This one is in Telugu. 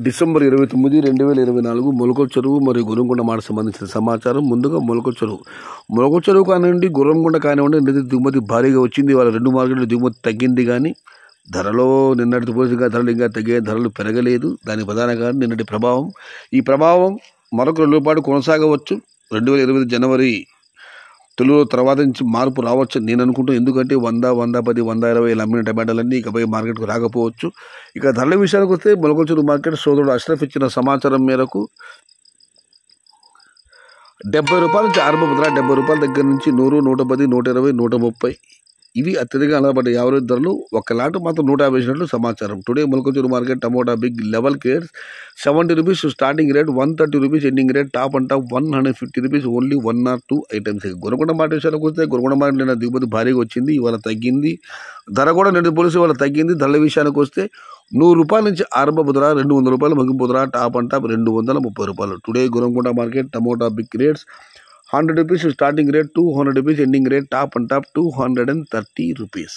డిసెంబర్ 29, 2024 మొలకల చెరువు మరియు గుర్రంకొండ మాట సంబంధించిన సమాచారం. ముందుగా మొలకల చెరువు కానివ్వండి, గుర్రంకొండ కానివ్వండి, నిన్నటి దిగుమతి భారీగా వచ్చింది. వాళ్ళ రెండు మార్కెట్లు దిగుమతి తగ్గింది, కానీ ధరలో నిన్నటి పోలికగా ధరలు ఇంకా తగ్గే, ధరలు పెరగలేదు. దానికి ప్రధాన కారణం నిన్నటి ప్రభావం. ఈ ప్రభావం మరొక 2 రోజుల పాటు కొనసాగవచ్చు. 2025 జనవరి తెలుగులో తర్వాత నుంచి మార్పు రావచ్చు నేను అనుకుంటాను. ఎందుకంటే 100, 110, 120 ఇలా అమ్మిన టమాటాలన్నీ ఇకపై మార్కెట్కు రాకపోవచ్చు. ఇక ధరల విషయానికి వస్తే మొలకల చెరువు మార్కెట్ సోదరుడు అష్రఫ్ ఇచ్చిన సమాచారం మేరకు ₹70 నుంచి ఆరంభ ధర. ₹70 దగ్గర నుంచి 100, 110, 120, 130 ఇవి అత్యధిక అలవాటు యావరేజ్ ధరలు. ఒక లాటు మాత్రం 150 వేసినట్లు సమాచారం. Today Molakala Cheruvu market tomato big level crates ₹70 starting rate, ₹130 ending rate, top and top ₹150 only 1 or 2 items. Gurramkonda market విషయానికి వస్తే గుర్రంకొండ మార్కెట్ నిన్న దిగుమతి భారీగా వచ్చింది, ఇవాళ తగ్గింది. ధర కూడా నిన్న పోలీసు ఇవాళ తగ్గింది. ధరల విషయానికి వస్తే ₹100 నుంచి ఆరంభ ధర, ₹200 ముగింపు ధర, top and top ₹230. Today Gurramkonda market tomato big rates ₹100 starting rate, ₹200 ending rate, top and top ₹230.